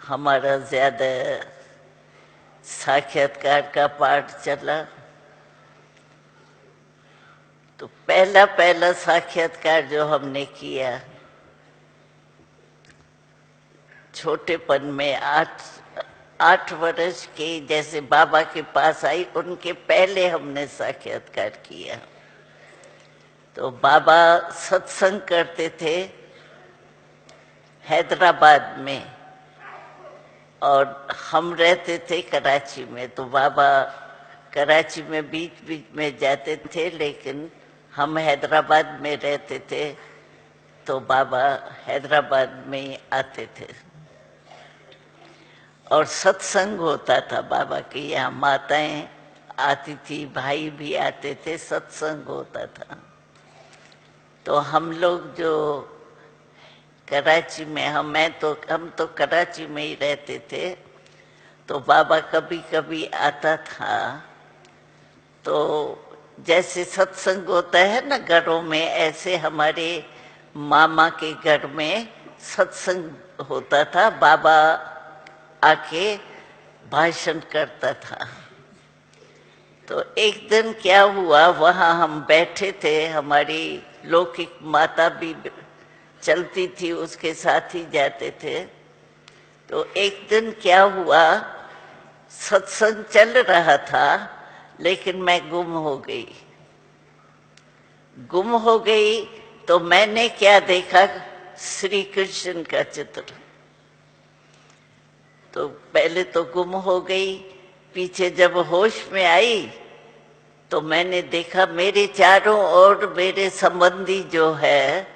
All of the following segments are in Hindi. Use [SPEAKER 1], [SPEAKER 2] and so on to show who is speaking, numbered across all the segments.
[SPEAKER 1] हमारा ज्यादा साक्षात्कार का पाठ चला। तो पहला साक्षात्कार जो हमने किया छोटेपन में, 8 वर्ष के जैसे बाबा के पास आई, उनके पहले हमने साक्षात्कार किया। तो बाबा सत्संग करते थे हैदराबाद में और हम रहते थे कराची में। तो बाबा कराची में बीच बीच में जाते थे, लेकिन हम हैदराबाद में रहते थे, तो बाबा हैदराबाद में ही आते थे और सत्संग होता था बाबा के यहाँ। माताएं आती थी, भाई भी आते थे, सत्संग होता था। तो हम लोग जो कराची में, हम तो कराची में ही रहते थे। तो बाबा कभी कभी आता था, तो जैसे सत्संग होता है ना घरों में, ऐसे हमारे मामा के घर में सत्संग होता था। बाबा आके भाषण करता था। तो एक दिन क्या हुआ, वहां हम बैठे थे, हमारी लौकिक माता भी चलती थी, उसके साथ ही जाते थे। तो एक दिन क्या हुआ, सत्संग चल रहा था, लेकिन मैं गुम हो गई। तो मैंने क्या देखा, श्री कृष्ण का चित्र। तो पहले तो गुम हो गई, पीछे जब होश में आई तो मैंने देखा मेरे चारों ओर मेरे संबंधी जो है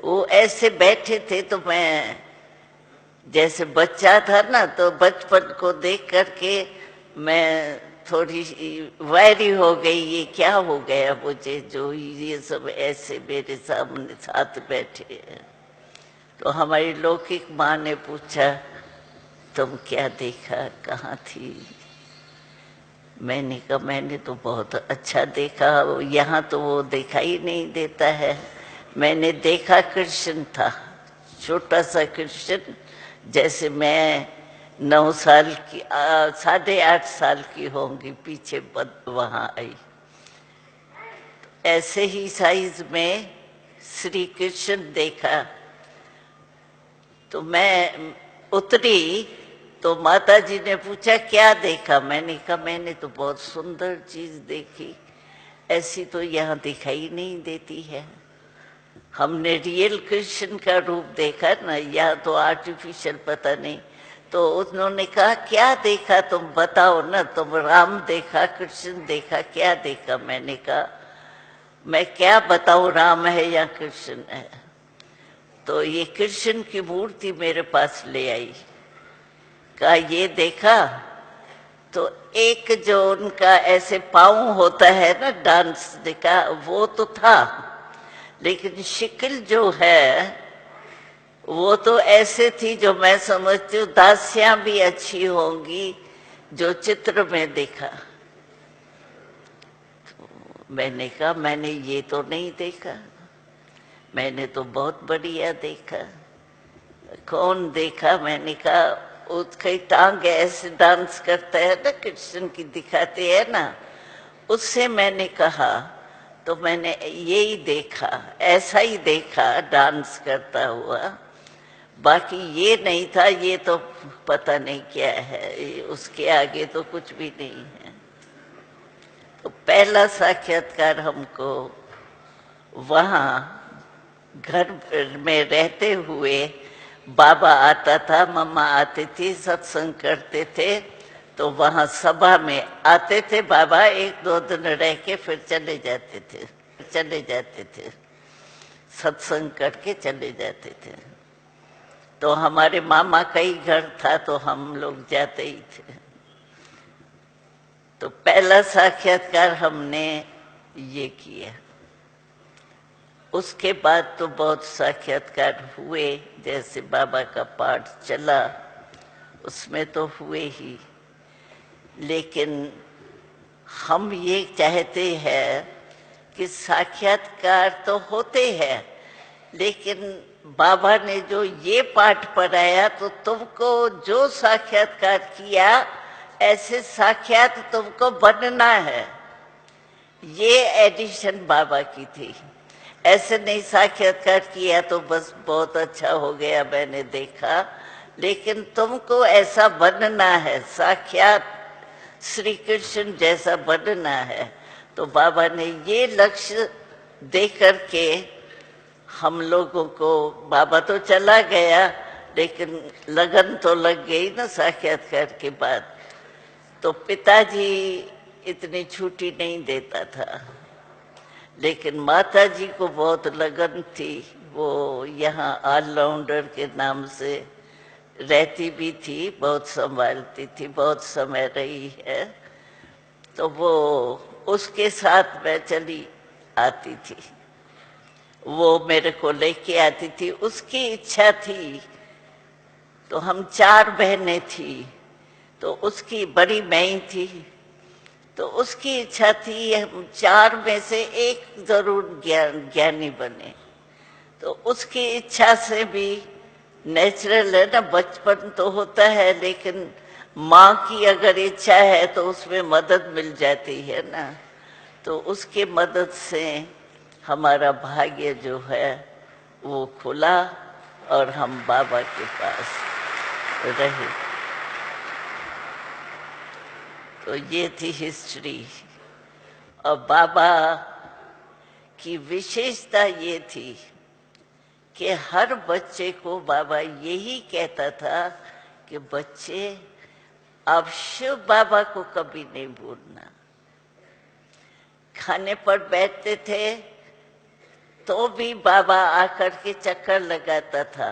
[SPEAKER 1] वो ऐसे बैठे थे। तो मैं जैसे बच्चा था ना, तो बचपन को देख करके मैं थोड़ी वैरी हो गई, ये क्या हो गया मुझे, जो ये सब ऐसे मेरे सामने साथ बैठे हैं। तो हमारी लौकिक माँ ने पूछा, तुम क्या देखा, कहाँ थी? मैंने कहा मैंने तो बहुत अच्छा देखा, यहाँ तो वो दिखाई नहीं देता है। मैंने देखा कृष्ण था, छोटा सा कृष्ण, जैसे मैं 9 साल की 8.5 साल की होंगी, पीछे वहां आई। ऐसे ही साइज में श्री कृष्ण देखा। तो मैं उतरी तो माता जी ने पूछा क्या देखा? मैंने कहा मैंने तो बहुत सुंदर चीज देखी, ऐसी तो यहाँ दिखाई नहीं देती है। हमने रियल कृष्ण का रूप देखा ना, या तो आर्टिफिशियल पता नहीं। तो उन्होंने कहा क्या देखा, तुम बताओ ना, तुम राम देखा, कृष्ण देखा, क्या देखा? मैंने कहा मैं क्या बताऊं, राम है या कृष्ण है? तो ये कृष्ण की मूर्ति मेरे पास ले आई, कहा ये देखा? तो एक जो उनका ऐसे पाँव होता है ना डांस देखा, वो तो था, लेकिन शिकल जो है वो तो ऐसे थी जो मैं समझती हूँ दासियां भी अच्छी होंगी जो चित्र में देखा। तो मैंने कहा मैंने ये तो नहीं देखा, मैंने तो बहुत बढ़िया देखा। कौन देखा? मैंने कहा उसकी टांग ऐसे डांस करता है ना, कृष्ण की दिखाते है ना, उससे मैंने कहा। तो मैंने यही देखा, ऐसा ही देखा डांस करता हुआ, बाकी ये नहीं था, ये तो पता नहीं क्या है, उसके आगे तो कुछ भी नहीं है। तो पहला साक्षात्कार हमको वहाँ घर में रहते हुए, बाबा आता था, मम्मा आती थी, सत्संग करते थे। तो वहाँ सभा में आते थे बाबा, 1-2 दिन रह के फिर चले जाते थे, सत्संग करके चले जाते थे। तो हमारे मामा का ही घर था, तो हम लोग जाते ही थे। तो पहला साक्षात्कार हमने ये किया। उसके बाद तो बहुत साक्षात्कार हुए, जैसे बाबा का पाठ चला उसमें तो हुए ही, लेकिन हम ये चाहते हैं कि साक्षात्कार तो होते हैं, लेकिन बाबा ने जो ये पाठ पढ़ाया तो तुमको जो साक्षात्कार किया ऐसे साक्षात तुमको बनना है, ये एडिशन बाबा की थी। ऐसे नहीं साक्षात्कार किया तो बस बहुत अच्छा हो गया मैंने देखा, लेकिन तुमको ऐसा बनना है, साक्षात श्री कृष्ण जैसा बनना है। तो बाबा ने ये लक्ष्य दे करके हम लोगों को, बाबा तो चला गया लेकिन लगन तो लग गई ना साक्षात्कार के बाद। तो पिताजी इतनी छुट्टी नहीं देता था, लेकिन माता जी को बहुत लगन थी। वो यहाँ ऑलराउंडर के नाम से रहती भी थी, बहुत संभालती थी, बहुत समय रही है। तो वो उसके साथ मैं चली आती थी, वो मेरे को लेके आती थी, उसकी इच्छा थी। तो हम 4 बहनें थी, तो उसकी बड़ी मैं ही थी, तो उसकी इच्छा थी हम 4 में से एक जरूर ज्ञानी बने। तो उसकी इच्छा से भी नेचुरल है ना, बचपन तो होता है, लेकिन माँ की अगर इच्छा है तो उसमें मदद मिल जाती है ना। तो उसके मदद से हमारा भाग्य जो है वो खुला और हम बाबा के पास रहे। तो ये थी हिस्ट्री। और बाबा की विशेषता ये थी कि हर बच्चे को बाबा यही कहता था कि बच्चे आप शिव बाबा को कभी नहीं भूलना। खाने पर बैठते थे तो भी बाबा आकर के चक्कर लगाता था,